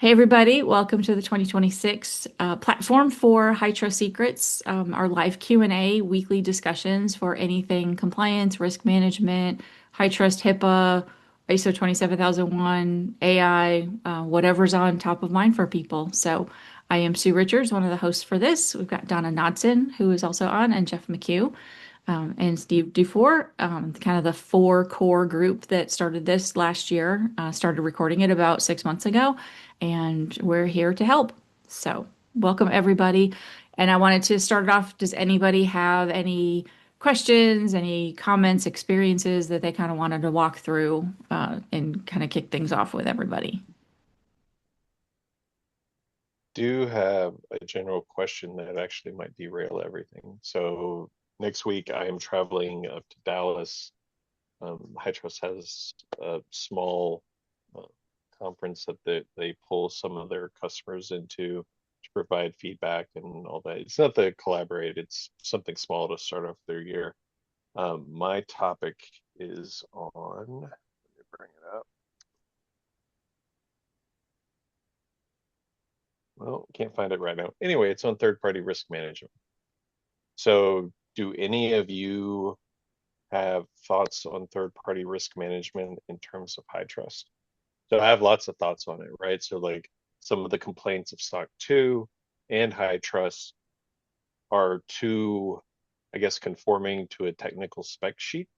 Hey everybody, welcome to the 2026 platform for HITRUST Secrets, our live Q&A weekly discussions for anything compliance, risk management, HITRUST, HIPAA, ISO 27001, AI, whatever's on top of mind for people. So I am Sue Richards, one of the hosts for this. We've got Donna Nodson, who is also on, and Jeff McHugh. And Steve Dufour, kind of the four core group that started this last year, started recording it about 6 months ago, and we're here to help. So, welcome everybody. And I wanted to start it off. Does anybody have any questions, any comments, experiences that they kind of wanted to walk through and kind of kick things off with everybody? Do have a general question that actually might derail everything. So next week I am traveling up to Dallas. HITRUST has a small uh, conference that they pull some of their customers into to provide feedback and all that. It's not the collaborate, it's something small to start off their year. My topic is on, let me bring it up. Well, can't find it right now. Anyway, it's on third-party risk management. So, do any of you have thoughts on third-party risk management in terms of HITRUST? So, I have lots of thoughts on it, right? So, like some of the complaints of SOC 2 and HITRUST are too, I guess, conforming to a technical spec sheet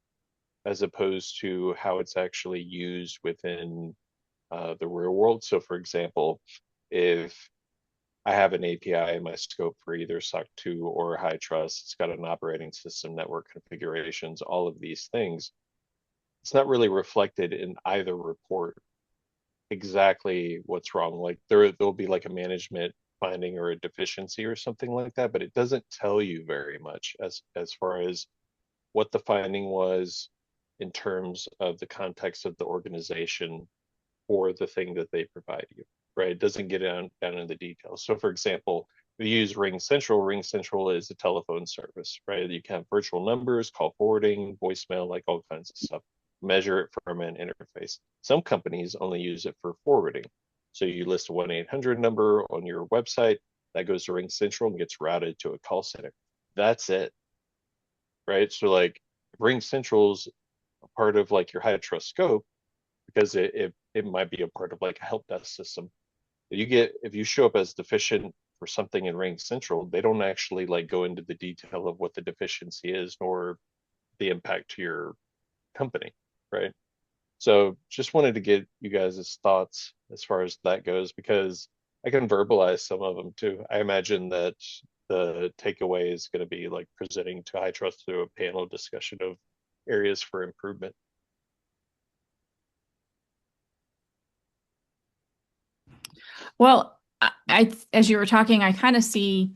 as opposed to how it's actually used within the real world. So, for example, if I have an API in my scope for either SOC 2 or HITRUST. It's got an operating system, network configurations, all of these things. It's not really reflected in either report exactly what's wrong. Like there'll be like a management finding or a deficiency or something like that, but it doesn't tell you very much as far as what the finding was in terms of the context of the organization for the thing that they provide you, right? It doesn't get down in the details. So, for example, we use Ring Central. Ring Central is a telephone service, right? You can have virtual numbers, call forwarding, voicemail, like all kinds of stuff. Measure it from an interface. Some companies only use it for forwarding. So you list a 1-800 number on your website, that goes to Ring Central and gets routed to a call center. That's it, right? So like Ring Central's a part of like your HITRUST scope because it might be a part of like a help desk system. If you show up as deficient for something in Ring Central, they don't actually like go into the detail of what the deficiency is nor the impact to your company, right? So just wanted to get you guys' thoughts as far as that goes because I can verbalize some of them too. I imagine that the takeaway is going to be like presenting to HITRUST through a panel discussion of areas for improvement. Well, as you were talking, I kind of see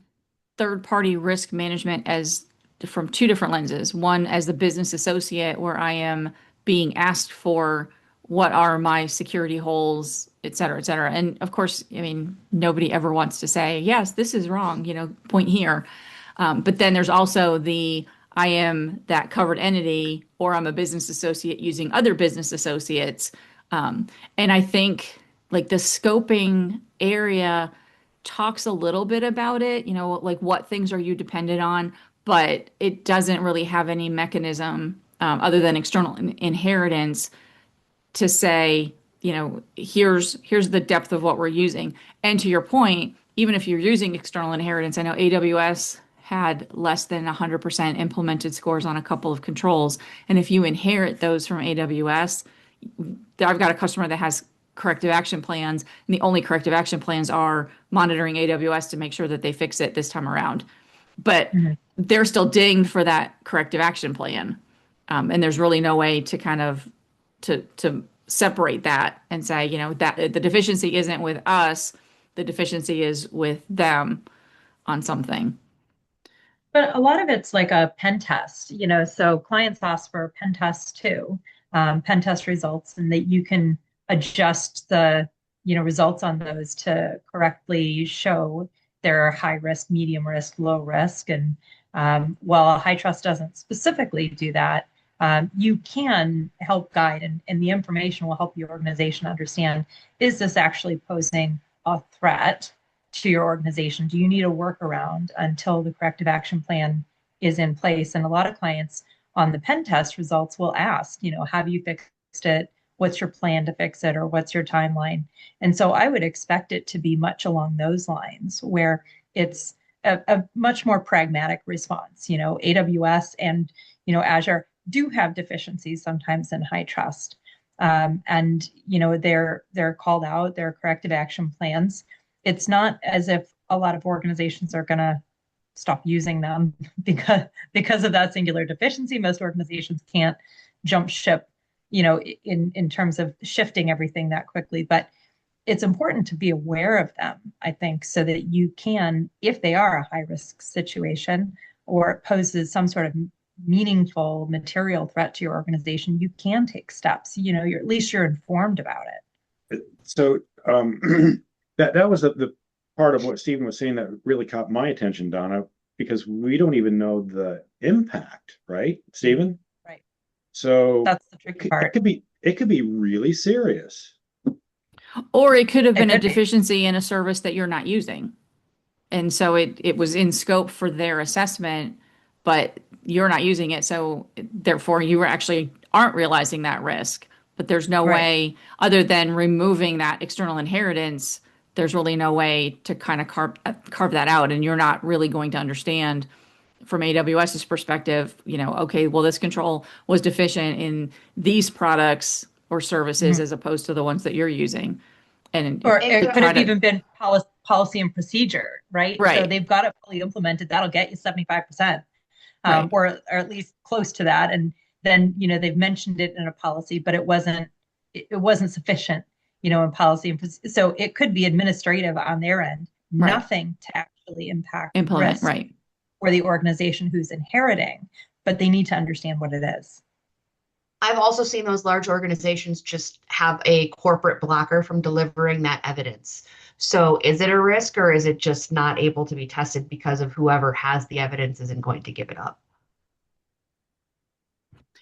third-party risk management as from two different lenses. One, as the business associate, where I am being asked for what are my security holes, et cetera, et cetera. And of course, I mean, nobody ever wants to say, yes, this is wrong, point here. But then there's also the I am that covered entity, or I'm a business associate using other business associates. And I think like the scoping area talks a little bit about it, like what things are you dependent on, but it doesn't really have any mechanism other than external inheritance to say, here's the depth of what we're using. And to your point, even if you're using external inheritance, I know AWS had less than 100% implemented scores on a couple of controls. And if you inherit those from AWS, I've got a customer that has corrective action plans, and the only corrective action plans are monitoring AWS to make sure that they fix it this time around. But Mhm. they're still dinged for that corrective action plan. And there's really no way to kind of to separate that and say, that the deficiency isn't with us, the deficiency is with them on something. But a lot of it's like a pen test, so clients ask for pen tests too, pen test results, and that you can adjust the, results on those to correctly show their high risk, medium risk, low risk. And while HITRUST doesn't specifically do that, you can help guide, and the information will help the organization understand, is this actually posing a threat to your organization? Do you need a workaround until the corrective action plan is in place? And a lot of clients on the pen test results will ask, have you fixed it? What's your plan to fix it? Or what's your timeline? And so I would expect it to be much along those lines, where it's a much more pragmatic response. AWS and Azure do have deficiencies sometimes in HITRUST. And they're called out, their corrective action plans. It's not as if a lot of organizations are going to stop using them because of that singular deficiency. Most organizations can't jump ship, in terms of shifting everything that quickly. But it's important to be aware of them, I think, so that you can, if they are a high risk situation or it poses some sort of meaningful material threat to your organization, you can take steps. At least you're informed about it. So that was the part of what Stephen was saying that really caught my attention, Donna, because we don't even know the impact, right, Stephen? Right. So that's the tricky part. It could be really serious. Or it could have been a deficiency in a service that you're not using. And so it was in scope for their assessment, but you're not using it. So therefore you actually aren't realizing that risk. But there's no way, other than removing that external inheritance, there's really no way to kind of carve that out. And you're not really going to understand from AWS's perspective, okay, well, this control was deficient in these products or services as opposed to the ones that you're using. Or it could have even been policy and procedure, right? Right. So they've got it fully implemented. That'll get you 75%, or at least close to that. And then, they've mentioned it in a policy, but it wasn't sufficient, in policy. So it could be administrative on their end, nothing to actually implement, risk for the organization who's inheriting, but they need to understand what it is. I've also seen those large organizations just have a corporate blocker from delivering that evidence. So is it a risk, or is it just not able to be tested because of whoever has the evidence isn't going to give it up?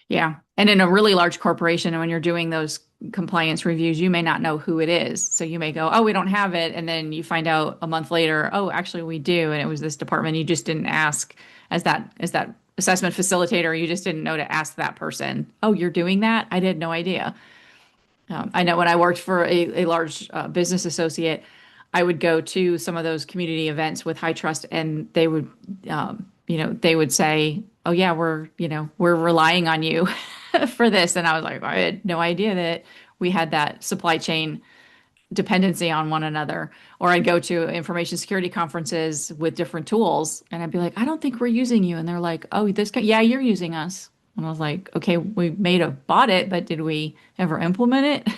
Yeah. And in a really large corporation, when you're doing those compliance reviews, you may not know who it is. So you may go, oh, we don't have it. And then you find out a month later, oh, actually we do. And it was this department. You just didn't ask as that assessment facilitator. You just didn't know to ask that person, oh, you're doing that? I had no idea. I know when I worked for a large business associate, I would go to some of those community events with HITRUST, and they would, they would say, oh yeah, we're relying on you for this. And I was like, I had no idea that we had that supply chain dependency on one another. Or I'd go to information security conferences with different tools, and I'd be like, I don't think we're using you. And they're like, oh, yeah, you're using us. And I was like, okay, we may have bought it, but did we ever implement it?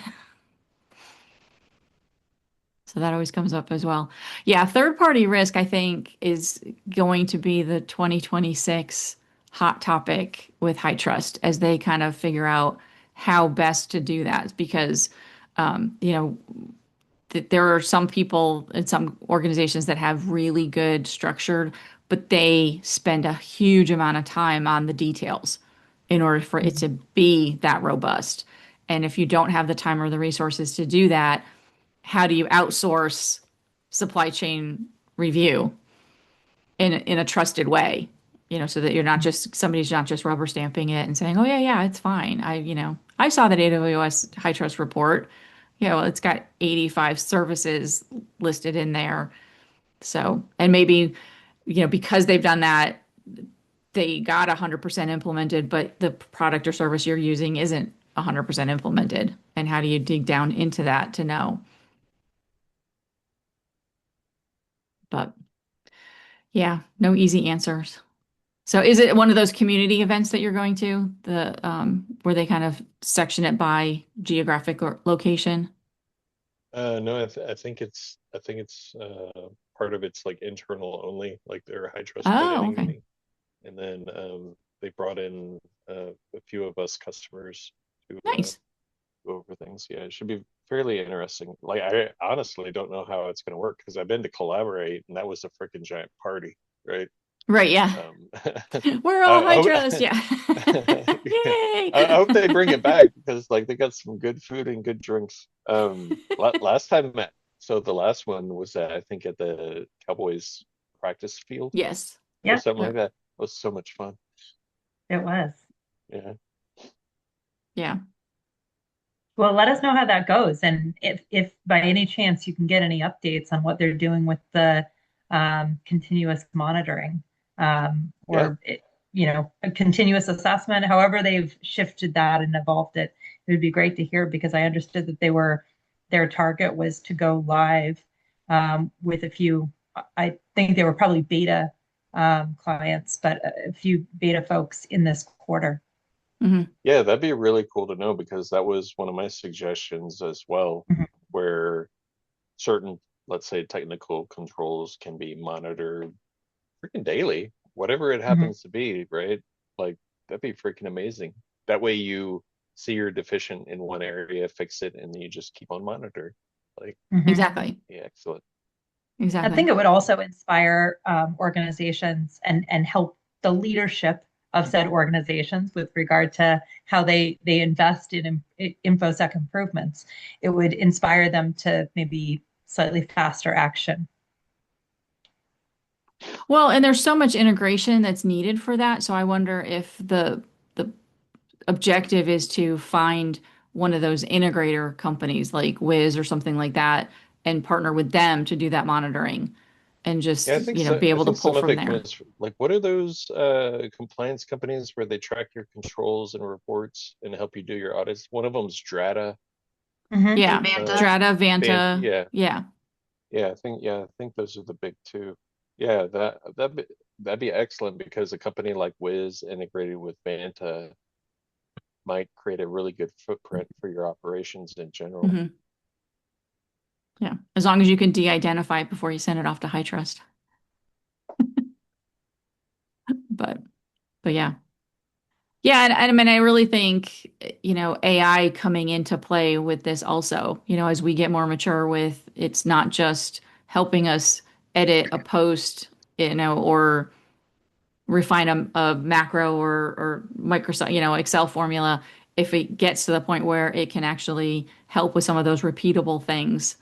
So that always comes up as well. Yeah, third-party risk, I think, is going to be the 2026 hot topic with HITRUST as they kind of figure out how best to do that. Because, there are some people and some organizations that have really good structured, but they spend a huge amount of time on the details in order for it to be that robust. And if you don't have the time or the resources to do that, how do you outsource supply chain review in a trusted way, so that you're not just, somebody's not just rubber stamping it and saying, oh yeah, it's fine. I saw that AWS HITRUST report. It's got 85 services listed in there. So, and maybe, because they've done that, they got 100% implemented, but the product or service you're using isn't 100% implemented. And how do you dig down into that to know? But yeah, no easy answers. So is it one of those community events that you're going to, where they kind of section it by geographic or location? No, I think it's part of it's like internal only, like their HITRUST training okay. meeting. And then they brought in a few of us customers to Nice. go over things. Yeah, it should be fairly interesting. Like, I honestly don't know how it's going to work, because I've been to Collaborate and that was a freaking giant party, right? Right, yeah. We're all HITRUST, yeah. Yay! I hope they bring it back, because like they got some good food and good drinks. Last time So the last one was I think at the Cowboys practice field Yes. or Yeah, something Yeah. like that. It was so much fun. it was. Yeah. Yeah. Well, let us know how that goes, and if by any chance you can get any updates on what they're doing with the continuous monitoring, Yeah. or a continuous assessment, however they've shifted that and evolved it, it would be great to hear because I understood that their target was to go live with a few. I think they were probably beta clients, but a few beta folks in this quarter. Hmm. Yeah, that'd be really cool to know because that was one of my suggestions as well, Mhm. where certain, let's say, technical controls can be monitored freaking daily, whatever it Mhm. happens to be, right? Like that'd be freaking amazing. That way you see you're deficient in one area, fix it, and then you just keep on monitoring. Like, Mhm. Exactly. yeah, excellent. I think Exactly. it would also inspire organizations and help the leadership of said organizations with regard to how they invest in infosec improvements. It would inspire them to maybe slightly faster action. Well, and there's so much integration that's needed for that. So I wonder if the objective is to find one of those integrator companies like Wiz or something like that and partner with them to do that monitoring and Yeah, just, I think so. be I able to think pull some of from it there. comes like what are those compliance companies where they track your controls and reports and help you do your audits? One of them's Strata. Mhm. And Yeah. Uh, Vanta. Strata, Band, Vanta. yeah, Yeah. I think those are the big two. Yeah, that'd be excellent because a company like Wiz integrated with Vanta might create a really good footprint for your operations in general. Hmm. Yeah. As long as you can de-identify it before you send it off to HITRUST. But, but yeah. Yeah, and I mean, I really think, AI coming into play with this also, as we get more mature with it's not just helping us edit a post, or refine a macro or Microsoft, Excel formula. If it gets to the point where it can actually help with some of those repeatable things,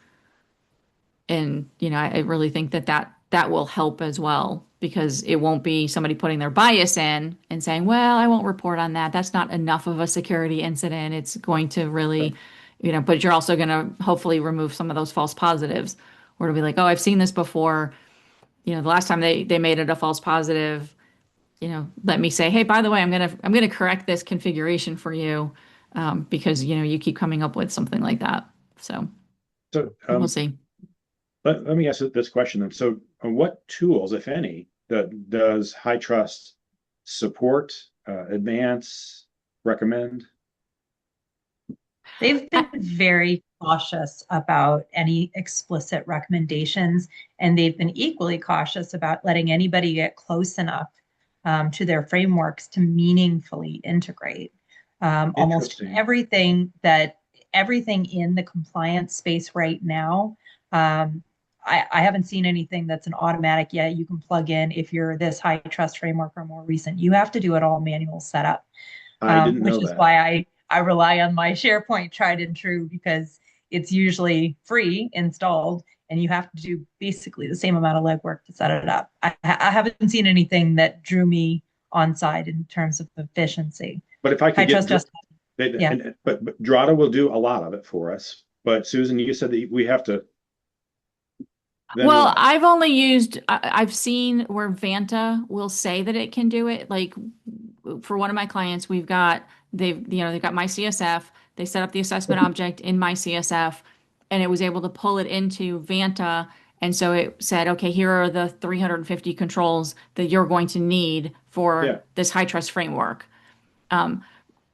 and I really think that will help as well because it won't be somebody putting their bias in and saying, well, I won't report on that. That's not enough of a security incident. It's going to really, but you're also going to hopefully remove some of those false positives where it'll be like, oh, I've seen this before. The last time they made it a false positive, let me say, hey, by the way, I'm gonna correct this configuration for you, because you keep coming up with something like that. So So we'll see. let me ask this question then. So what tools, if any, does High Trust support, advance, recommend? They've been very cautious about any explicit recommendations, and they've been equally cautious about letting anybody get close enough to their frameworks to meaningfully integrate. Almost Interesting. everything in the compliance space right now. I haven't seen anything that's an automatic, yeah, you can plug in if you're this high trust framework or more recent. You have to do it all manual setup, I didn't which know is that. why I rely on my SharePoint tried and true because it's usually free installed and you have to do basically the same amount of legwork to set it up. I haven't seen anything that drew me on side in terms of efficiency. But if I High could get, trust just, yeah. but Drata will do a lot of it for us. But Susan, you said that we have to, then Well, what? I've seen where Vanta will say that it can do it. Like for one of my clients, they've got my CSF. They set up the assessment object in my CSF, and it was able to pull it into Vanta. And so it said, okay, here are the 350 controls that you're going to need for Yeah, this high trust framework.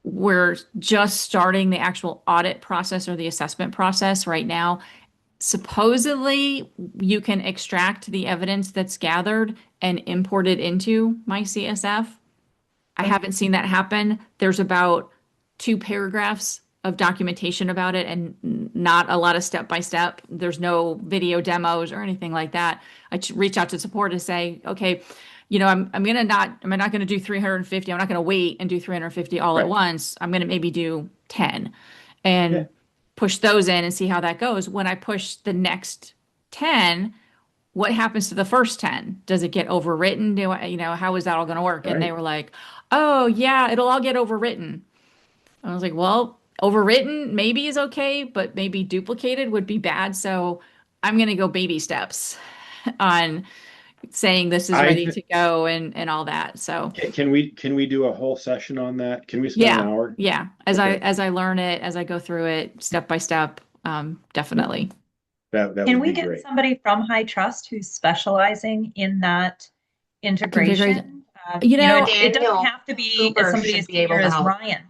We're just starting the actual audit process or the assessment process right now. Supposedly, you can extract the evidence that's gathered and import it into my CSF. I haven't seen that happen. There's about 2 paragraphs of documentation about it and not a lot of step by step. There's no video demos or anything like that. Reach out to support to say, okay, I'm not gonna do 350. I'm not gonna wait and do 350 all at right. once. I'm gonna maybe do 10. Yeah. And push those in and see how that goes. When I push the next 10, what happens to the first 10? Does it get overwritten? How is that all going to work? And they Right. were like, oh, yeah, it'll all get overwritten. I was like, well, overwritten maybe is okay, but maybe duplicated would be bad. So I'm going to go baby steps on saying this is I ready th to go and all that. So can we do a whole session on that? Can we spend an yeah, hour? yeah. As I Okay, as I learn it, as I go through it step by step, definitely. that Can would we be get great. somebody from High Trust who's specializing in that Configuration. integration? You know, It doesn't Daniel have to be as Cooper somebody should as be senior able to as help. Ryan.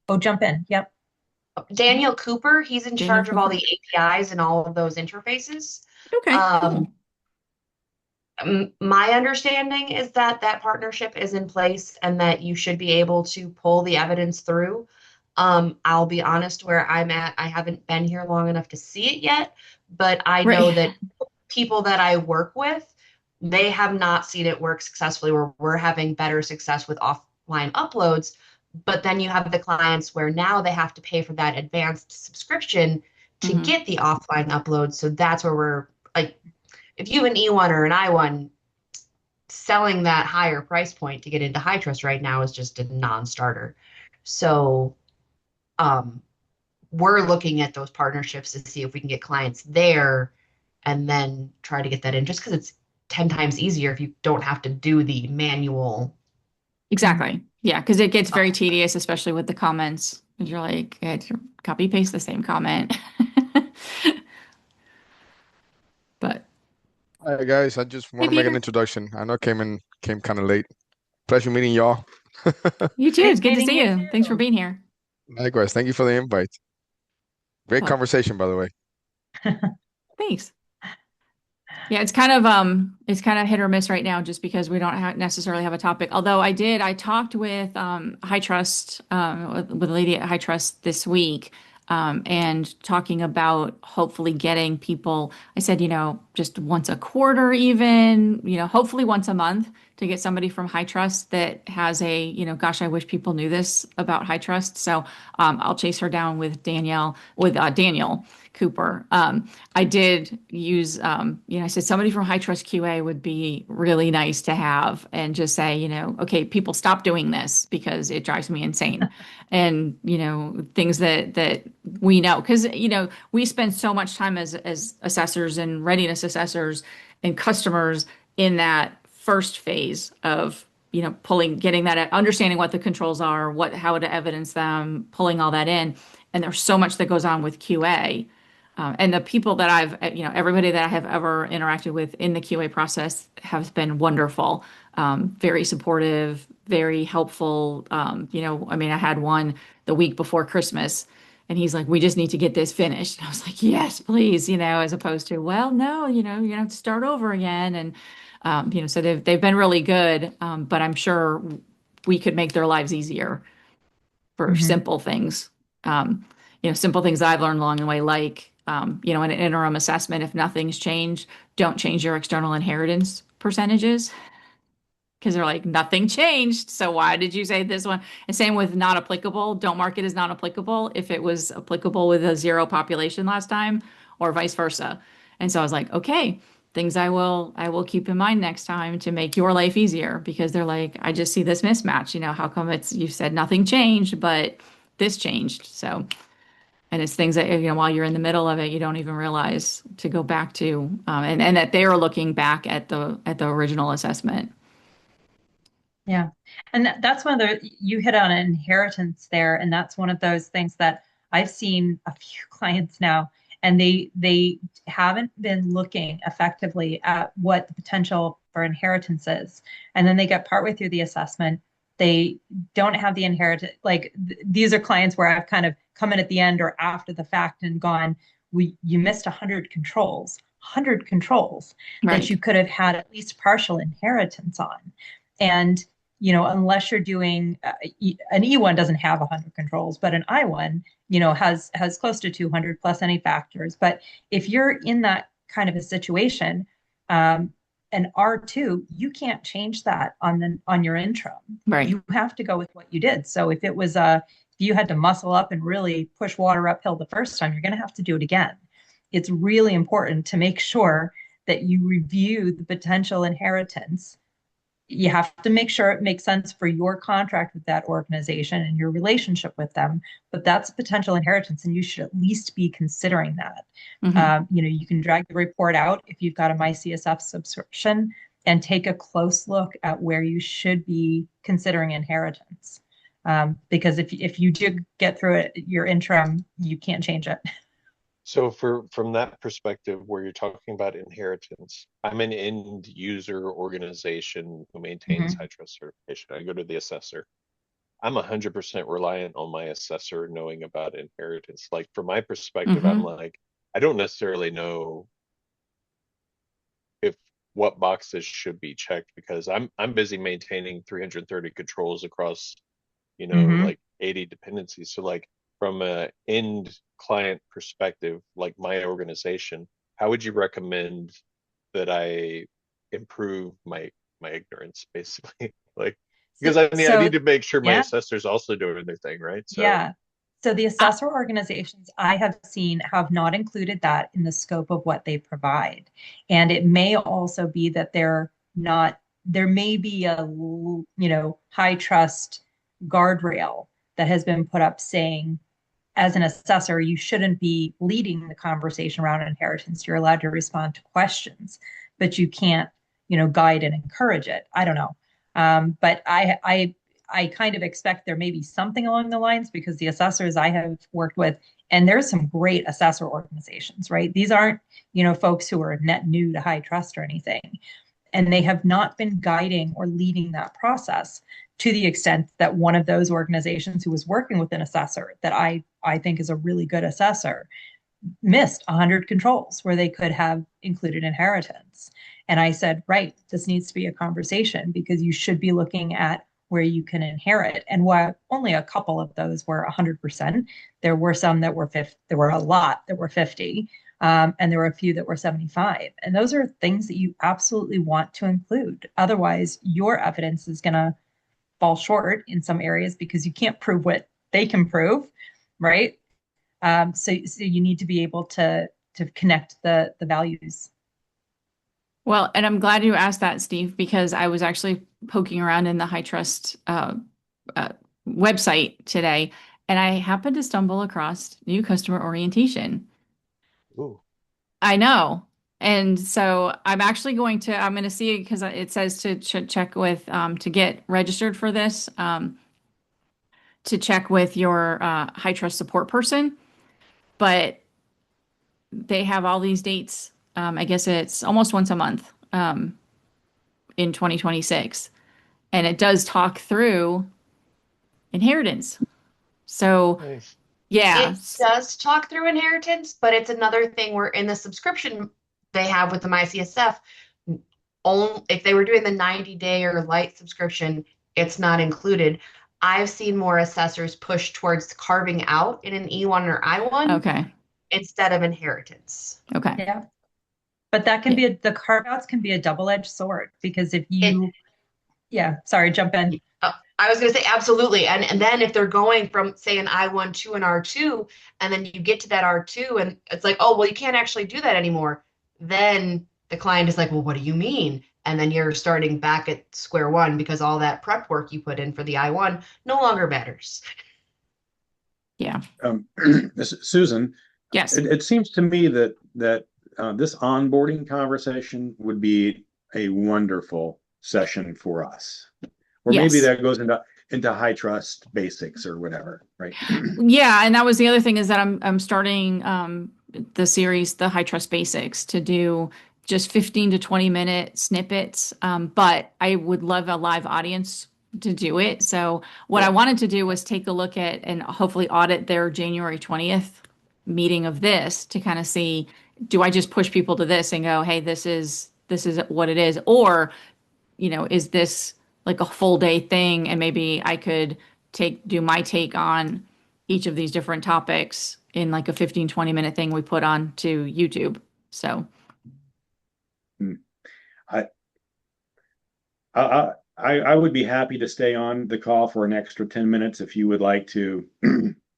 Oh, jump in. Yep. Daniel Cooper, he's in Daniel charge of all Cooper. the APIs and all of those interfaces. Okay, Um, cool. my understanding is that that partnership is in place and that you should be able to pull the evidence through. I'll be honest, where I'm at, I haven't been here long enough to see it yet, but I know Right. that people that I work with, they have not seen it work successfully, where we're having better success with offline uploads. But then you have the clients where now they have to pay for that advanced subscription to Hmm. get the offline uploads. So that's where we're like, if you have an E1 or an I1, selling that higher price point to get into high trust right now is just a non-starter. So um, we're looking at those partnerships to see if we can get clients there and then try to get that in, just because it's 10 times easier if you don't have to do the manual. Exactly. Yeah, because it gets very tedious, especially with the comments. And you're like, copy paste the same comment. But Hi guys, I just hey, want to make an Peter, introduction. I know I came kind of late. Pleasure meeting y'all. you too. Nice It's good to meeting see you you. Thanks for too. being here. Likewise, thank you for the invite. Great Oh, conversation, by the way. thanks. Yeah, it's kind of hit or miss right now just because we don't necessarily have a topic. Although I talked with High Trust with a lady at High Trust this week and talking about hopefully getting people. I said, just once a quarter even, hopefully once a month to get somebody from High Trust that has gosh, I wish people knew this about High Trust. So I'll chase her down with Daniel Cooper. I did use, I said somebody from High Trust QA would be really nice to have and just say, okay, people stop doing this because it drives me insane. And, things that we know, because, we spend so much time as assessors and readiness assessors and customers in that first phase of, getting that, understanding what the controls are, how to evidence them, pulling all that in. And there's so much that goes on with QA and the people that everybody that I have ever interacted with in the QA process have been wonderful, very supportive, very helpful. I mean, I had one the week before Christmas, and he's like, "We just need to get this finished." And I was like, "Yes, please," as opposed to, "Well, no, you have to start over again." And so they've been really good, but I'm sure we could make their lives easier for Mhm. simple things. Simple things I've learned along the way, like, in an interim assessment, if nothing's changed, don't change your external inheritance percentages because they're like, nothing changed. So why did you say this one? And same with not applicable. Don't mark it as not applicable if it was applicable with a zero population last time or vice versa. And so I was like, okay, things I will keep in mind next time to make your life easier because they're like, I just see this mismatch. How come you said nothing changed, but this changed. So, and it's things that, while you're in the middle of it, you don't even realize to go back to, and that they're looking back at the original assessment. Yeah. And that's one of you hit on inheritance there. And that's one of those things that I've seen a few clients now, and they haven't been looking effectively at what the potential for inheritance is. And then they get partway through the assessment. They don't have the inheritance. Like these are clients where I've kind of come in at the end or after the fact and gone, you missed 100 controls that Right. you could have had at least partial inheritance on. And unless you're doing an E1 doesn't have 100 controls, but an I1, has close to 200 plus any factors. But if you're in that kind of a situation, an R2, you can't change that on your interim. Right. You have to go with what you did. So if it was a If you had to muscle up and really push water uphill the first time, you're going to have to do it again. It's really important to make sure that you review the potential inheritance. You have to make sure it makes sense for your contract with that organization and your relationship with them, but that's a potential inheritance, and you should at least be considering that. You can drag the report out if you've got a MyCSF subscription and take a close look at where you should be considering inheritance. Because if you do get through it, your interim, you can't change it. So from that perspective, where you're talking about inheritance, I'm an end user organization who maintains HITRUST certification. I go to the assessor. I'm 100% reliant on my assessor knowing about inheritance. Like from my perspective, I'm like, I don't necessarily know if what boxes should be checked because I'm busy maintaining 330 controls across, like 80 dependencies. So like from a end client perspective, like my organization, how would you recommend that I improve my ignorance, basically? Like, because I need to make sure my assessor's also doing their thing, right? So So the assessor organizations I have seen have not included that in the scope of what they provide. And it may also be that there may be a, high trust guardrail that has been put up saying, as an assessor, you shouldn't be leading the conversation around inheritance. You're allowed to respond to questions, but you can't, guide and encourage it. I don't know. But I kind of expect there may be something along the lines because the assessors I have worked with, and there's some great assessor organizations, right? These aren't, folks who are net new to HITRUST or anything. And they have not been guiding or leading that process to the extent that one of those organizations who was working with an assessor that I think is a really good assessor missed 100 controls where they could have included inheritance. And I said, right, this needs to be a conversation because you should be looking at where you can inherit. And while only a couple of those were 100%, there were some that were 50, there were a lot that were 50. And there were a few that were 75. And those are things that you absolutely want to include. Otherwise, your evidence is going to fall short in some areas because you can't prove what they can prove, right? So you need to be able to connect the values. Well, and I'm glad you asked that, Steve, because I was actually poking around in the HITRUST website today, and I happened to stumble across new customer orientation. Ooh. I know. And so I'm going to see, because it says to check with, to get registered for this, to check with your HITRUST support person. But they have all these dates. I guess it's almost once a month in 2026. And it does talk through inheritance. So, Nice. yeah. It does talk through inheritance, but it's another thing where in the subscription they have with the MyCSF, if they were doing the 90-day or light subscription, it's not included. I've seen more assessors push towards carving out in an E1 or I1 instead of inheritance. Okay. Yeah. But that can be the carve outs can be a double-edged sword because if you, sorry, jump in. I was going to say absolutely. And then if they're going from, say, an I1 to an R2, and then you get to that R2 and it's like, oh, well, you can't actually do that anymore. Then the client is like, well, what do you mean? And then you're starting back at square one because all that prep work you put in for the I1 no longer matters. Yeah. Susan. Yes. It seems to me that this onboarding conversation would be a wonderful session for us. Or maybe that goes into HITRUST basics or whatever, right? Yeah, and that was the other thing is that I'm starting the series, the HITRUST Basics, to do just 15 to 20-minute snippets. But I would love a live audience to do it. So what I wanted to do was take a look at and hopefully audit their January 20th meeting of this to kind of see, do I just push people to this and go, hey, this is what it is, or is this like a full day thing, and maybe I could do my take on each of these different topics in like a 15-20 minute thing we put on to YouTube. So I would be happy to stay on the call for an extra 10 minutes if you would like to,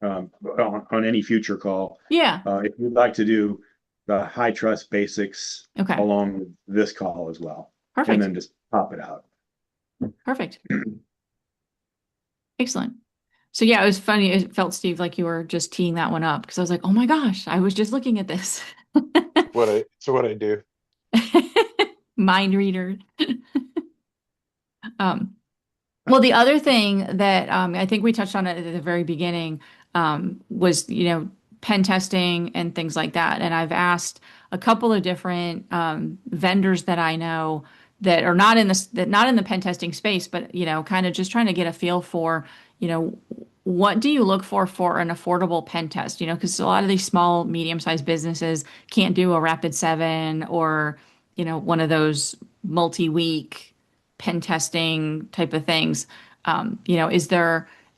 on any future call. Yeah. If you'd like to do the high trust basics Okay. along with this call as well, and Perfect. then just pop it out. Perfect. Excellent. So yeah, it was funny. It felt, Steve, like you were just teeing that one up because I was like, oh my gosh, I was just looking at this. What I do. Mind reader. Well, the other thing that I think we touched on it at the very beginning was, pen testing and things like that. And I've asked a couple of different vendors that I know that are not in the pen testing space, but kind of just trying to get a feel for, what do you look for an affordable pen test? Because a lot of these small, medium-sized businesses can't do a Rapid 7 or, one of those multi-week pen testing type of things.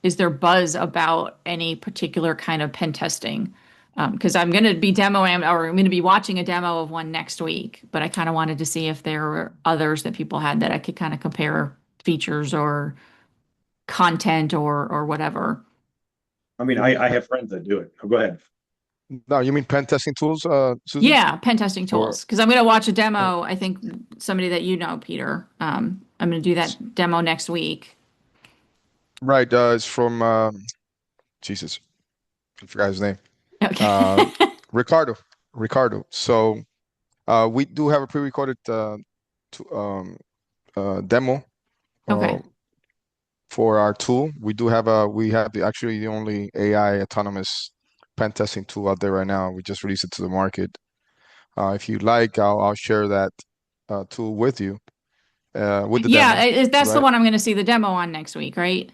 Is there buzz about any particular kind of pen testing? Because I'm going to be demoing or I'm going to be watching a demo of one next week, but I kind of wanted to see if there were others that people had that I could kind of compare features or content or whatever. I mean, I have friends that do it. Go ahead. No, you mean pen testing tools, Susan? Yeah, pen testing Or tools. Because I'm going to watch a demo. I think somebody that you know, Peter. I'm going to do that demo next week. right, it's from Jesus, I forgot his name. Okay. Ricardo. Ricardo. So we do have a pre-recorded demo Okay. for our tool. We have actually the only AI autonomous pen testing tool out there right now. We just released it to the market. If you'd like, I'll share that tool with you with the Yeah, demo, that's the right? one I'm going to see the demo on next week, right?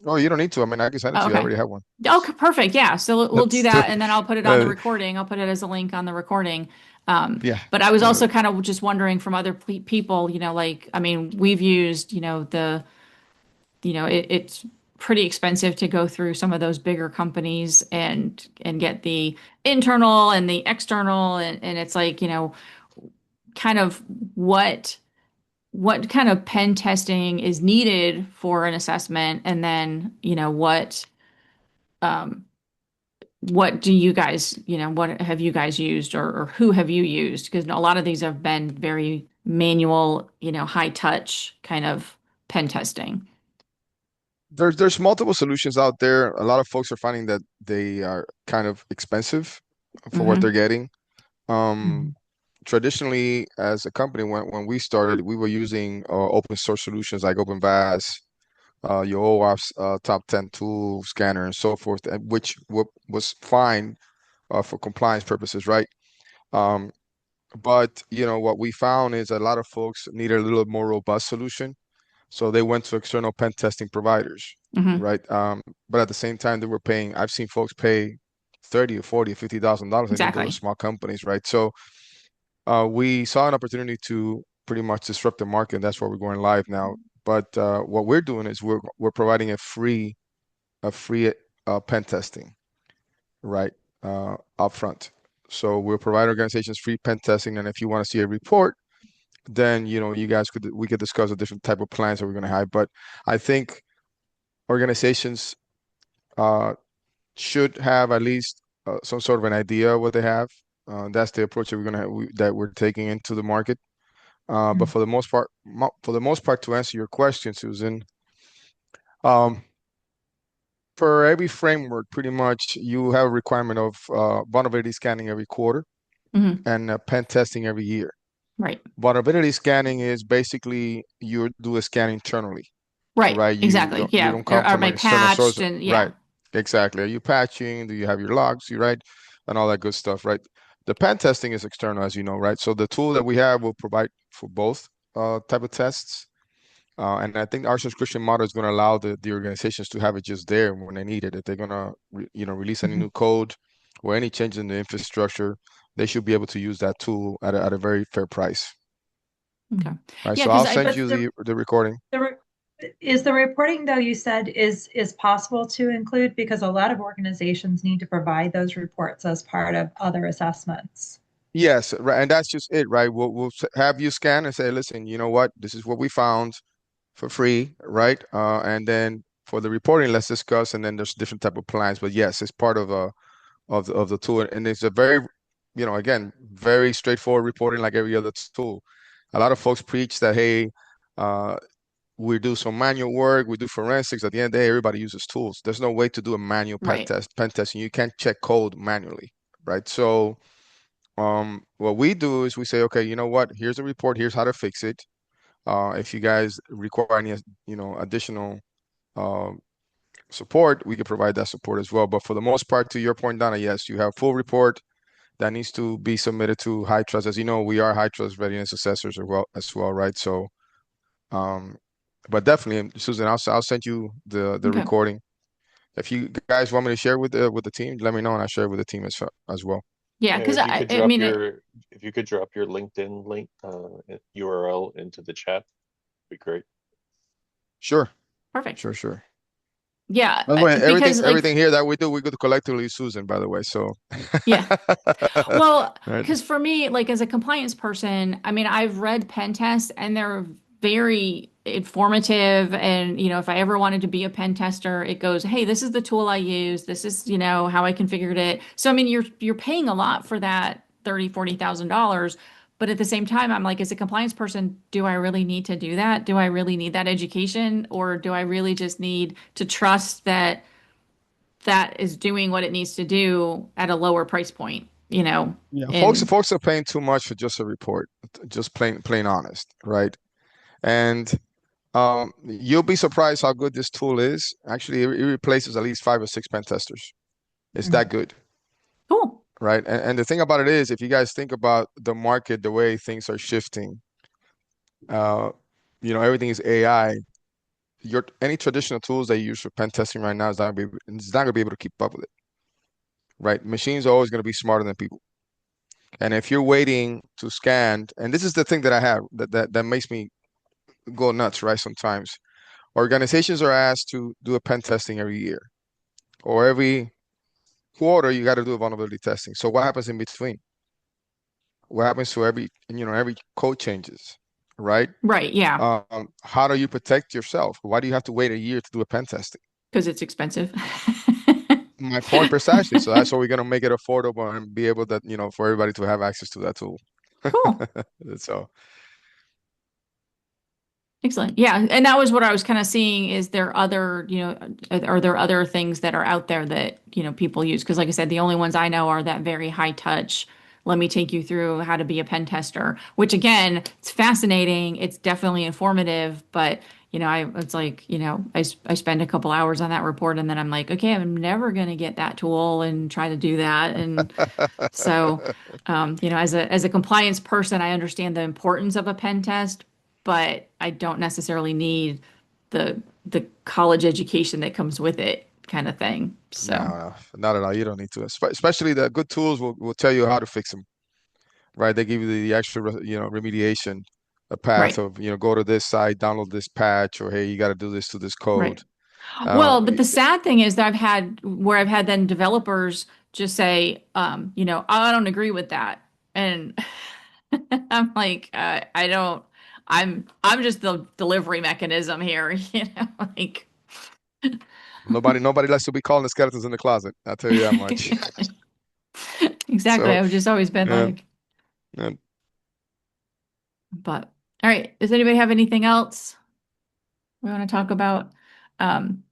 Oh, you don't need to. I mean, I can send it Oh, to you. I okay. already have one. Okay, perfect. Yeah. So we'll do That's that and then I'll put it on the uh, recording. I'll put it as a link on the recording. yeah. But I was Uh, also kind of just wondering from other people, like, I mean, we've used, it's pretty expensive to go through some of those bigger companies and get the internal and the external and it's like, kind of what kind of pen testing is needed for an assessment and then, um what do you guys, what have you guys used or who have you used? Because a lot of these have been very manual, high touch kind of pen testing. there's multiple solutions out there. A lot of folks are finding that they are kind of expensive for what they're Hmm. getting. Um, Mhm. Traditionally, as a company, when we started, we were using open source solutions like OpenVAS, your OAuth's top 10 tool scanner, and so forth, which was fine for compliance purposes, right? Um, but what we found is a lot of folks need a little more robust solution. So they went to external pen testing providers, Hmm. right? But at the same time, they were paying. I've seen folks pay 30 or 40 or $50,000, and those are Exactly. small companies, right? So we saw an opportunity to pretty much disrupt the market, and that's why we're going live now. But what we're doing is we're providing a free pen testing, right, upfront. So we'll provide organizations free pen testing, and if you want to see a report, then we could discuss a different type of plans that we're going to have. But I think organizations uh, should have at least some sort of an idea of what they have. That's the approach that that we're taking into the market. But Mhm. for the most part, to answer your question, Susan, um, for every framework, pretty much you have a requirement of vulnerability scanning every quarter Hmm. and pen testing every year. Right. Vulnerability scanning is basically you do a scan internally, Right. right? You Exactly. don't you Yeah. don't come Are from they an external source, patched and yeah. right? Exactly. Are you patching? Do you have your logs, you right? And all that good stuff, right? The pen testing is external, as you know, right? So the tool that we have will provide for both type of tests. And I think our subscription model is going to allow the organizations to have it just there when they need it. If they're going to release any Mhm. new code or any changes in the infrastructure, they should be able to use that tool at a very fair price, Okay. right? Yeah, So because I'll I send But you the recording. the is the reporting though you said is possible to include because a lot of organizations need to provide those reports as part of other assessments. Yes, right, and that's just it, right? We'll have you scan and say, listen, you know what? This is what we found. for free, right? And then for the reporting, let's discuss. And then there's different type of plans. But yes, it's part of the tool, and it's a very, again, very straightforward reporting like every other tool. A lot of folks preach that, hey, uh, we do some manual work, we do forensics. At the end of the day, everybody uses tools. There's no way to do a manual Right. pen testing. You can't check code manually, right? So, what we do is we say, okay, you know what? Here's a report. Here's how to fix it. If you guys require any, additional uh, support, we can provide that support as well. But for the most part, to your point, Donna, yes, you have full report that needs to be submitted to HITRUST. As you know, we are HITRUST readiness assessors as well, right? So, um, but definitely, Susan, I'll send you the Okay. recording. If you guys want me to share with the team, let me know, and I'll share it with the team as well. Yeah, Yeah, because if you could I drop mean your if you could drop your LinkedIn link URL into the chat, be great. Sure, perfect. sure. Yeah, By the way, because like everything here that we do collectively use Susan, by the way. So, yeah. Well, right. because for me, like as a compliance person, I mean, I've read pen tests and they're very informative. And, if I ever wanted to be a pen tester, it goes, hey, this is the tool I use. This is, how I configured it. So, I mean, you're paying a lot for that $30,000, $40,000. But at the same time, I'm like, as a compliance person, do I really need to do that? Do I really need that education? Or do I really just need to trust that that is doing what it needs to do at a lower price point, Yeah, folks, in folks are paying too much for just a report, just plain honest, right? And you'll be surprised how good this tool is. Actually, it replaces at least 5 or 6 pen testers. It's Mm. that good, cool. right? And the thing about it is, if you guys think about the market, the way things are shifting, uh, everything is AI. Your any traditional tools that you use for pen testing right now is not gonna be able to keep up with it, right? Machines are always gonna be smarter than people. And if you're waiting to scan, and this is the thing that I have that makes me go nuts, right? Sometimes organizations are asked to do a pen testing every year or every quarter, you got to do a vulnerability testing. So what happens in between? What happens to every code changes, right? Right. Yeah. How do you protect yourself? Why do you have to wait a year to do a pen testing? Because it's expensive. My point precisely. So that's why we're gonna make it affordable and be able that, for everybody to have access to that tool. Cool. So Excellent. Yeah. And that was what I was kind of seeing is there other, are there other things that are out there that, people use? Because like I said, the only ones I know are that very high touch. Let me take you through how to be a pen tester, which again, it's fascinating. It's definitely informative, but it's like, I spend a couple hours on that report and then I'm like, okay, I'm never going to get that tool and try to do that. And so, as a compliance person, I understand the importance of a pen test, but I don't necessarily need the college education that comes with it, kind of thing. So, no, not at all. You don't need to. Especially the good tools will tell you how to fix them, right? They give you the extra, remediation, a path right, of, go to this site, download this patch, or hey, you got to do this to this right. code. Well, but Y- the sad thing is that I've had then developers just say, I don't agree with that, and I'm like, I don't. I'm just the delivery mechanism here, like. Nobody likes to be calling the skeletons in the closet. I'll tell you that much. Exactly. Exactly. So, I've just always been yeah, like, yeah. but all right. Does anybody have anything else we want to talk about? Um,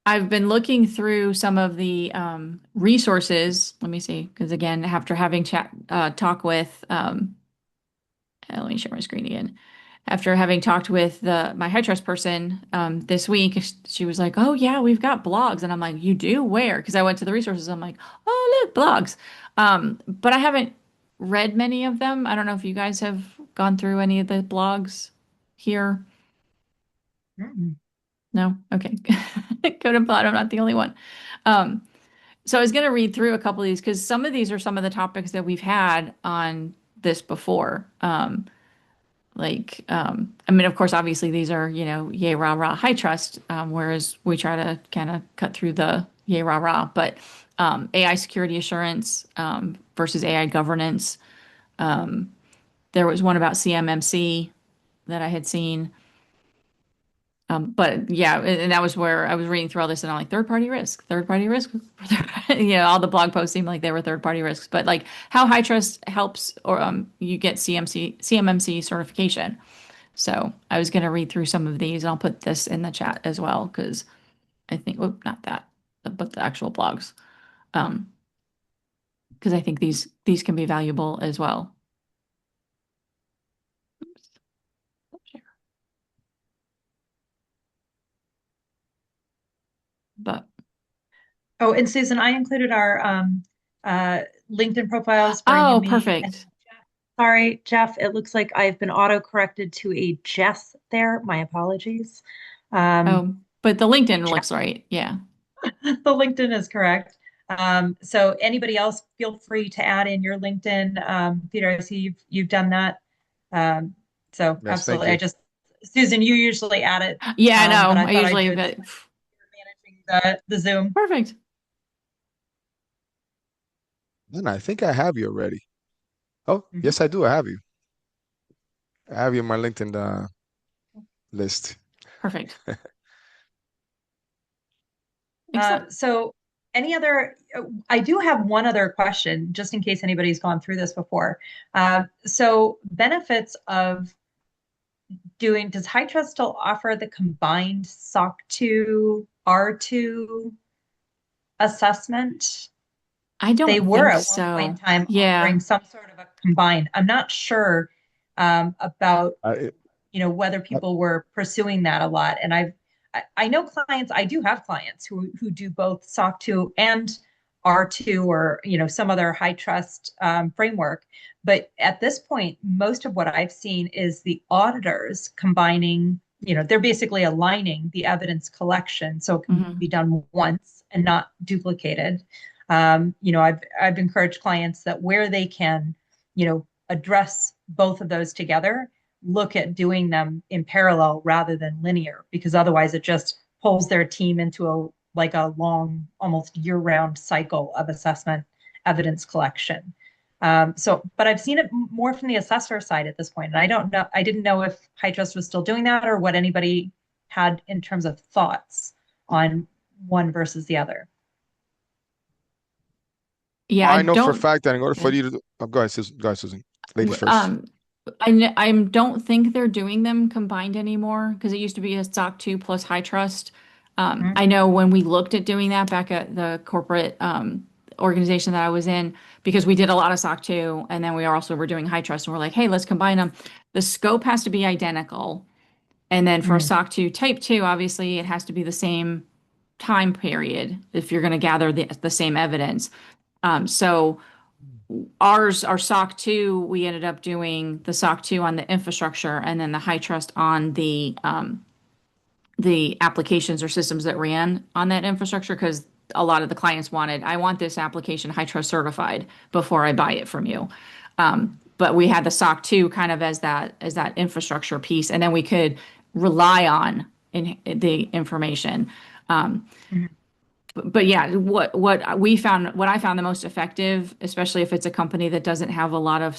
I've been looking through some of the resources. Let me see, because again, after having talk with, let me share my screen again. After having talked with my HITRUST person this week, she was like, "Oh yeah, we've got blogs," and I'm like, "You do? Where?" Because I went to the resources. I'm like, "Oh look, blogs," but I haven't read many of them. I don't know if you guys have gone through any of the blogs here. Mm. No? Okay. Go to Plot. I'm not the only one. Um, so I was going to read through a couple of these because some of these are some of the topics that we've had on this before. I mean, of course, obviously these are, yay, rah, rah, high trust, whereas we try to kind of cut through the yay, rah, rah. But AI security assurance versus AI governance. There was one about CMMC that I had seen. But yeah, and that was where I was reading through all this and I'm like, third party risk, all the blog posts seemed like they were third party risks, but like how high trust helps or you get CMMC certification. So I was going to read through some of these and I'll put this in the chat as well because I think, well, not that, but the actual blogs. Because I think these can be valuable as well. But Oh, and Susan, I included our LinkedIn profiles for you, oh, me, and perfect. sorry, Jeff, it looks like I've been auto-corrected to a Jess there. My apologies. Um, But the LinkedIn Jeff, looks right. Yeah, the LinkedIn is correct. So anybody else, feel free to add in your LinkedIn. Peter, I see you've done that. Um, so Yes, thank absolutely. I you. just, Susan, you usually add it, yeah, I but know. I I thought I'd usually, do it this but way. You're managing the Zoom. perfect. And I think I have you already. Oh, Mhm. yes, I do. I have you. I have you in my LinkedIn list. Perfect. Excellent. So any other, I do have one other question, just in case anybody's gone through this before. So benefits of does HITRUST still offer the combined SOC 2, R2 assessment? I They don't were think at one point in so. time Yeah. offering some sort of a combined. I'm not sure about I, whether I, people were pursuing that a lot. And I know clients, I do have clients who do both SOC 2 and R2 or some other high trust framework. But at this point, most of what I've seen is the auditors combining, they're basically aligning the evidence collection so it can be Hmm. done once and not duplicated. I've encouraged clients that where they can, address both of those together, look at doing them in parallel rather than linear, because otherwise it just pulls their team into a long, almost year-round cycle of assessment evidence collection. But I've seen it more from the assessor side at this point, and I didn't know if HITRUST was still doing that or what anybody had in terms of thoughts on one versus the other. Yeah, I I know for a don't. fact that in order for Yeah. you to, oh, go ahead, Susan. Ladies W- first. Um, I don't think they're doing them combined anymore because it used to be a SOC 2 plus high trust. Mhm. I know when we looked at doing that back at the corporate organization that I was in, because we did a lot of SOC 2 and then we also were doing high trust and we're like, hey, let's combine them. The scope has to be identical. And then for a Mhm. SOC 2 type 2, obviously it has to be the same time period if you're going to gather the same evidence. So our SOC 2, we ended up doing the SOC 2 on the infrastructure and then the high trust on the applications or systems that ran on that infrastructure because a lot of the clients wanted, I want this application high trust certified before I buy it from you. But we had the SOC 2 kind of as that infrastructure piece, and then we could rely on the information. Mhm. But yeah, what I found the most effective, especially if it's a company that doesn't have a lot of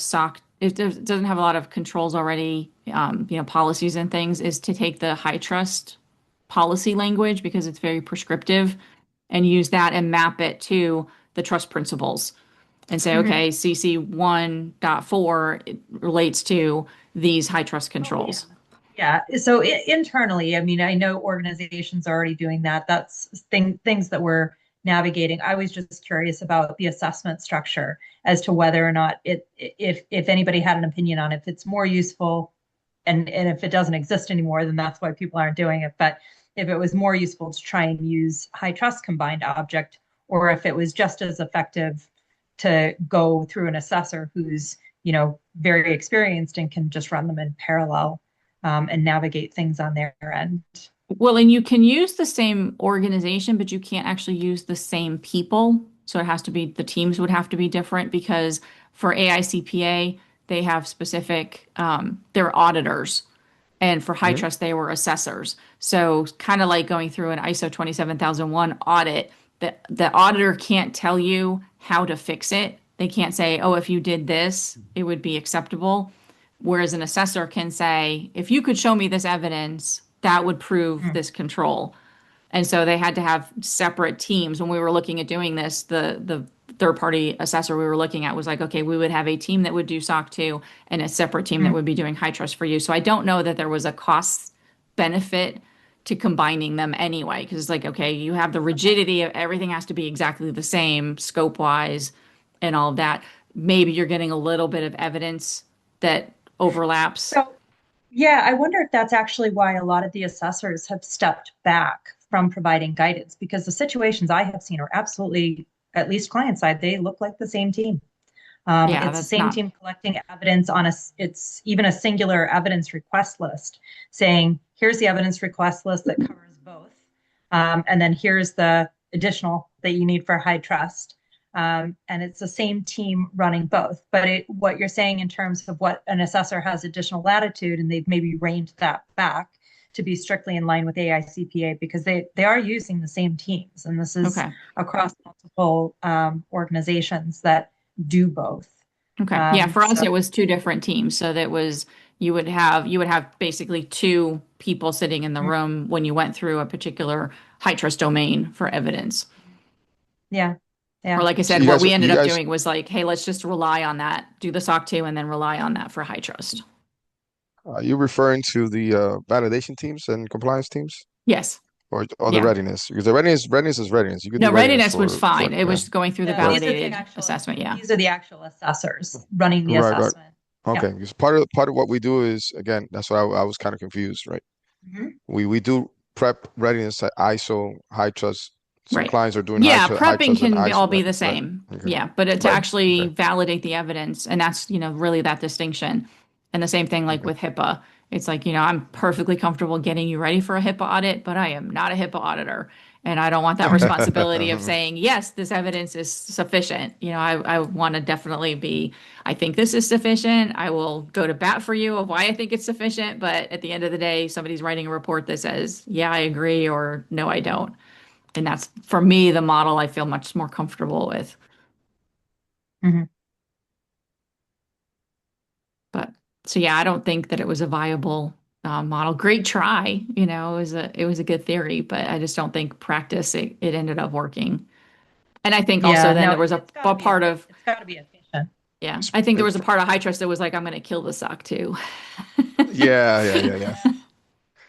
it doesn't have a lot of controls already, policies and things, is to take the high trust policy language because it's very prescriptive and use that and map it to the trust principles and say, Mhm. okay, CC 1.4 it relates to these high trust Oh, yeah. controls. Yeah. So internally, I mean, I know organizations are already doing that. That's things that we're navigating. I was just curious about the assessment structure as to whether or not if anybody had an opinion on if it's more useful and if it doesn't exist anymore, then that's why people aren't doing it. But if it was more useful to try and use high trust combined object, or if it was just as effective to go through an assessor who's, very experienced and can just run them in parallel and navigate things on their end. Well, and you can use the same organization, but you can't actually use the same people. So it has to be, the teams would have to be different because for AICPA, they have specific, they're auditors. And for high Mhm. trust, they were assessors. So kind of like going through an ISO 27001 audit, the auditor can't tell you how to fix it. They can't say, oh, if you did this, it would be acceptable. Whereas an assessor can say, if you could show me this evidence, that would prove Mm. this control. And so they had to have separate teams. When we were looking at doing this, the third party assessor we were looking at was like, okay, we would have a team that would do SOC 2 and a separate team that Mm. would be doing high trust for you. So I don't know that there was a cost benefit to combining them anyway, because it's like, okay, you have the rigidity of everything has to be exactly the same scope wise and all of that. Maybe you're getting a little bit of evidence that overlaps. So, yeah, I wonder if that's actually why a lot of the assessors have stepped back from providing guidance because the situations I have seen are absolutely, at least client side, they look like the same team. Yeah, It's the that's same not team collecting evidence on it's even a singular evidence request list saying, here's the evidence request list that covers both. And then here's the additional that you need for high trust. And it's the same team running both. But what you're saying in terms of what an assessor has additional latitude, and they've maybe reined that back to be strictly in line with AICPA because they are using the same teams. And this is okay. across multiple organizations that do both. Okay. Yeah, for us So it was two different teams. So that was you would have basically two people sitting in the mm, room when you went through a particular high trust domain for evidence. yeah, Or yeah. like I So said, what we ended up doing was like, hey, let's just rely on that, do the SOC 2 and then rely on that for high trust. you're referring to the validation teams and compliance teams, Yes. or the Yeah. readiness? Because the readiness is readiness. You could No, do readiness readiness was for fine. It yeah. was going through the No, Right. validated assessment. Yeah. these are the actual assessors running the Right, right. assessment. Yeah. Okay. Because part of what we do is, again, that's why I was kind of confused, right? Mhm. We do prep readiness at ISO, high trust. Some Right. clients are doing Yeah, high prepping trust and can all ISO, be right? the Right. same. Okay. Yeah, but to Right. actually Okay. validate the evidence, and that's, really that distinction. And the same thing like Okay. with HIPAA. It's like, I'm perfectly comfortable getting you ready for a HIPAA audit, but I am not a HIPAA auditor. And I don't want that responsibility of saying, yes, this evidence is sufficient. I want to definitely be, I think this is sufficient. I will go to bat for you of why I think it's sufficient. But at the end of the day, somebody's writing a report that says, yeah, I agree, or no, I don't. And that's, for me, the model I feel much more comfortable with. Mhm. But so yeah, I don't think that it was a viable model. Great try, it was a good theory, but I just don't think practice it ended up working. And I think also Yeah, then no, there was a part of it's got to be efficient. yeah, It's, I think there was a for, part of high trust that was like, I'm going to kill the sock too. yeah.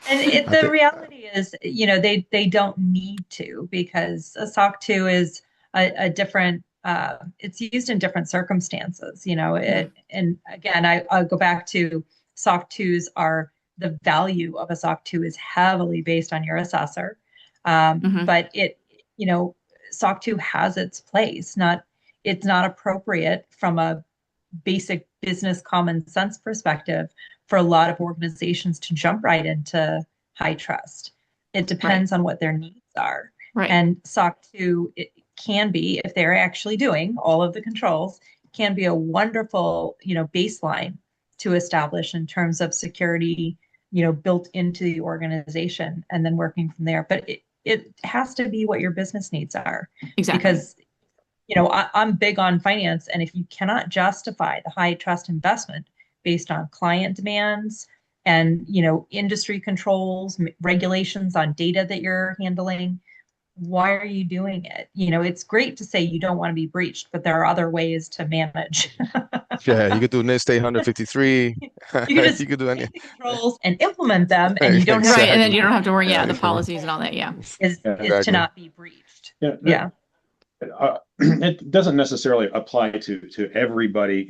And I the think reality is, they don't need to because a SOC 2 is a different, it's used in different circumstances, Yeah. and again, I'll go back to SOC 2s are the value of a SOC 2 is heavily based on your assessor. Hmm. But SOC 2 has its place, it's not appropriate from a basic business common sense perspective for a lot of organizations to jump right into high trust. It Right. depends on what their needs are. Right. And SOC 2 it can be, if they're actually doing all of the controls, can be a wonderful, baseline to establish in terms of security, built into the organization and then working from there. But it has to be what your business needs are Exactly. because I'm big on finance, and if you cannot justify the high trust investment based on client demands and industry controls, regulations on data that you're handling, why are you doing it? It's great to say you don't want to be breached, but there are other ways to manage. yeah, you could do NIST 853. You can just You could do any take the controls and implement them, and you don't have Right. to And then exactly. you don't have to worry, Yeah, the policies and all that. Yeah. is to exactly. not be breached. Yeah, Yeah. it doesn't necessarily apply to everybody,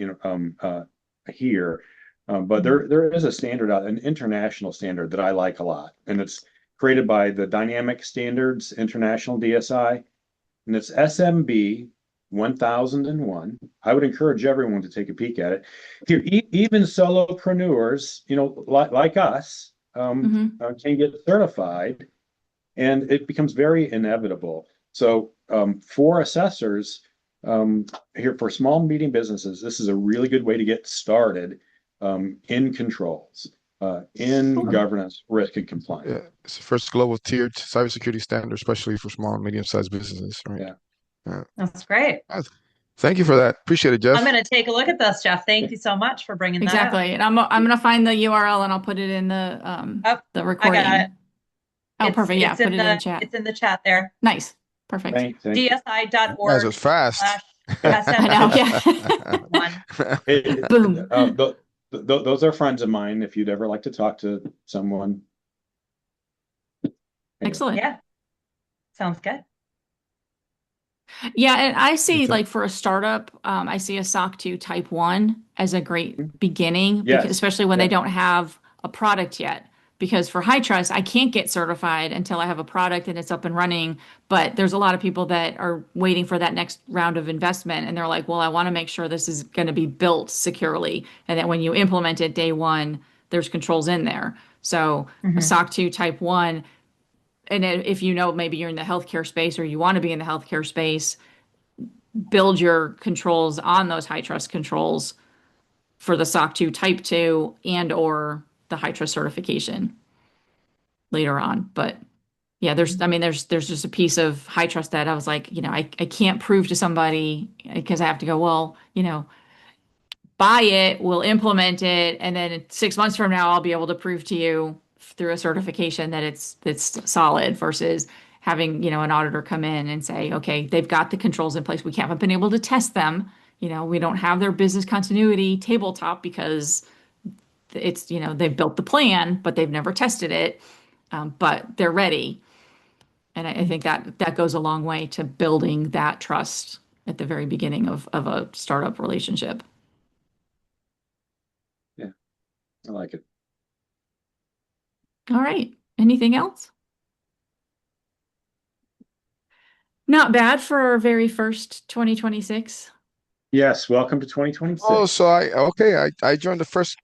here, but there is a standard, an international standard that I like a lot, and it's created by the Dynamic Standards International DSI, and it's SMB 1001. I would encourage everyone to take a peek at it. Here, even solopreneurs, like us, Hmm. can get certified, and it becomes very inevitable. So for assessors, here for small and medium businesses, this is a really good way to get started in controls, in Cool. governance, risk, and compliance. Yeah, it's the first global tiered cybersecurity standard, especially for small and medium-sized businesses, right? Yeah. Yeah. That's great. Thank you for that. Appreciate it, I'm Jeff. going to take a look at this, Jeff. Thank you so much for bringing that up. Exactly. And I'm gonna find the URL and I'll put it in Oh, the I got it. recording. Oh, perfect. Yeah, put it in the chat. It's in the chat there. Nice. Perfect. Thank you. Guys was fast. I know, yeah. SMC1. Boom. Those are friends of mine. If you'd ever like to talk to someone. Anyway. Excellent. Yeah. Sounds good. Yeah, and I see Okay. like for a startup, I see a SOC 2 Type 1 as a great beginning, Yes. especially when they Yeah. don't have a product yet. Because for HITRUST, I can't get certified until I have a product and it's up and running. But there's a lot of people that are waiting for that next round of investment, and they're like, well, I want to make sure this is going to be built securely, and that when you implement it day one, there's controls in there. So a SOC 2 Type 1, and if you know maybe you're in the healthcare space or you want to be in the healthcare space, build your controls on those HITRUST controls for the SOC 2 Type 2 and or the HITRUST certification later on. But yeah, there's just a piece of HITRUST that I was like, I can't prove to somebody because I have to go, well, buy it, we'll implement it, and then 6 months from now, I'll be able to prove to you through a certification that it's solid versus having, an auditor come in and say, okay, they've got the controls in place. We haven't been able to test them. We don't have their business continuity tabletop because it's, they've built the plan, but they've never tested it. But they're ready. And I think that goes a long way to building that trust at the very beginning of a startup relationship. Yeah, I like it. All right. Anything else? Not bad for our very first 2026. Yes, welcome to 2026. Oh, so I joined the first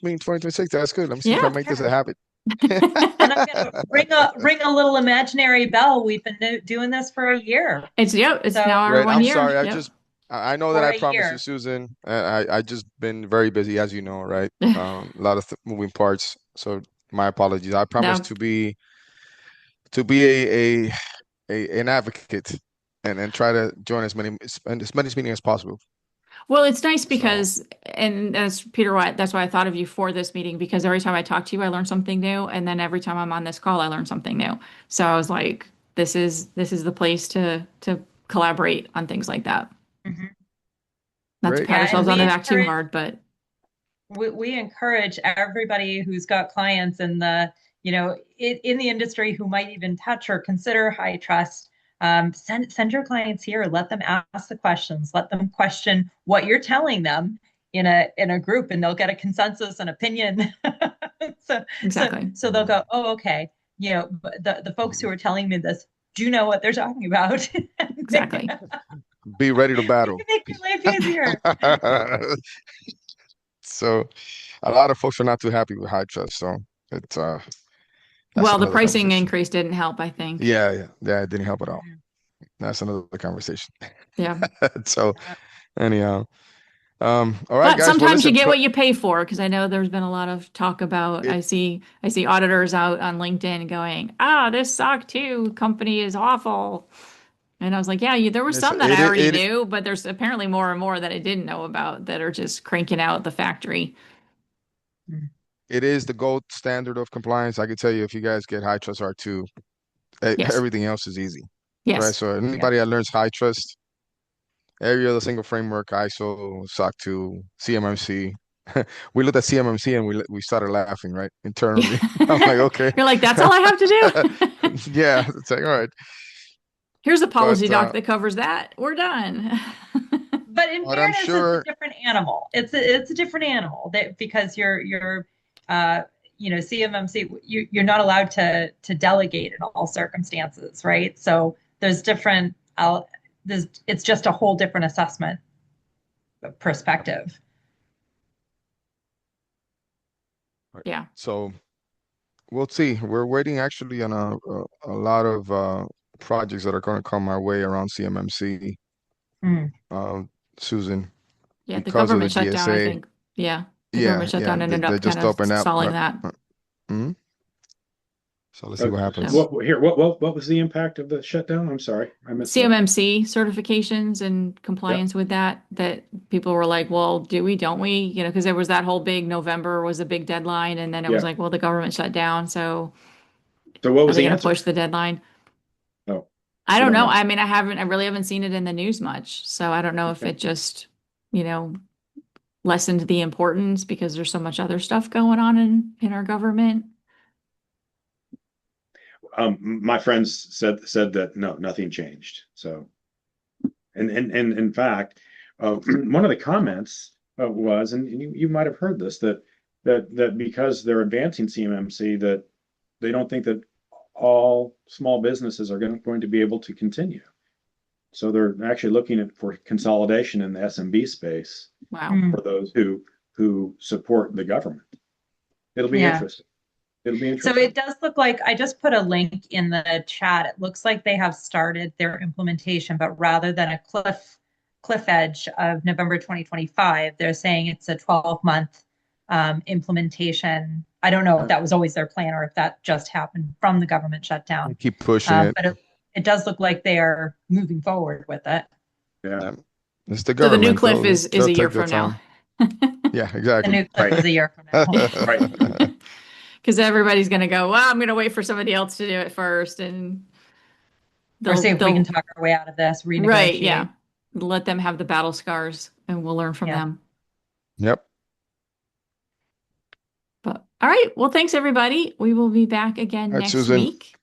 meeting 2026. That's good. Let me see if I Yeah. make this a habit. And I'm gonna ring a little imaginary bell. We've been doing this for a year. It's So- now our Great. 1 I'm year. sorry. Yep. I know For that I a promised year. you, Susan. I just been very busy, as you know, right? A lot of moving parts. So my apologies. I promised No. to be an advocate and try to join as many meetings as possible. Well, it's nice So because, and that's Peter, that's why I thought of you for this meeting, because every time I talk to you, I learn something new. And then every time I'm on this call, I learn something new. So I was like, this is the place to collaborate on things like that. Mhm. Not to great. pat Yeah, ourselves and on we the back too encourage hard, but we encourage everybody who's got clients in the in the industry who might even touch or consider HITRUST. Send your clients here. Let them ask the questions. Let them question what you're telling them in a group, and they'll get a consensus and opinion. so exactly. so they'll go, oh, okay. The folks who are telling me this do know what they're talking about. Exactly. Be ready to battle. Make your life easier. So a lot of folks are not too happy with HITRUST. So it's that's Well, the another pricing conversation. increase didn't help, I think. Yeah, it didn't help at all. That's another conversation. Yeah. So anyhow, all right, But guys. Well, sometimes you listen. get what you pay for, because I know there's been a lot of talk about, It, I see auditors out on LinkedIn going, this SOC 2 company is awful. And I was like, yeah, there were it's some that I already it knew, but there's apparently more and more that I didn't know about that are just cranking out the factory. it is the gold standard of compliance. I can tell you, if you guys get HITRUST R2, Yes. everything else is easy, right? Yes. So anybody that learns HITRUST, every other single framework, ISO, SOC 2, CMMC. We looked at CMMC and we started laughing, right? Internally. I'm like, okay. You're like, that's all I have to do. Yeah, it's like, all right. Here's a policy But doc that covers that. We're done. But in but I'm fairness, it's a sure different animal. It's a different animal that because you're CMMC, you're not allowed to delegate in all circumstances, right? So there's different. It's just a whole different assessment perspective. Yeah. so we'll see. We're waiting actually on a lot of projects that are going to come our way around CMMC, Mm. Susan, Yeah. The because of the government shutdown, I GSA. think. Yeah. The Yeah, government shutdown ended they up kind just of opened up. stalling that. Mhm. So let's see what happens. What was the impact of the shutdown? I'm sorry, I missed that. CMMC certifications and compliance with that people were like, well, do we, don't we? You know, because there was that whole big November was a big deadline, and then it was Yeah. like, well, the government shut down, so So what are was they the going to answer? push the deadline? Oh, I you don't don't know. know. I mean, I really haven't seen it in the news much, so I don't know if Okay. it just, you know, lessened the importance because there's so much other stuff going on in our government. My friends said that no, nothing changed. So, and in fact, one of the comments was, and you might have heard this, that because they're advancing CMMC, that they don't think that all small businesses are going to be able to continue. So they're actually looking for consolidation in the SMB space Wow. for those who support the government. It'll be Yeah. interesting. It'll be So interesting. it does look like, I just put a link in the chat. It looks like they have started their implementation, but rather than a cliff edge of November 2025, they're saying it's a 12-month implementation. I don't know if that was always their plan or if that just happened from the government shutdown. Keep pushing it. But it does look like they are moving forward with it. Yeah. It's the So the new government. cliff is They'll a year take their from now. time. Yeah, The exactly. new cliff is a year from now. Right. Because everybody's going to go, well, I'm going to wait for somebody else to do it first, and Or see if we can they'll talk our way out of this, renegotiate. right, yeah, let them have the battle scars, and we'll learn from Yeah. them. Yep. But all right, well, thanks everybody. We will be back again All right, next Susan. week.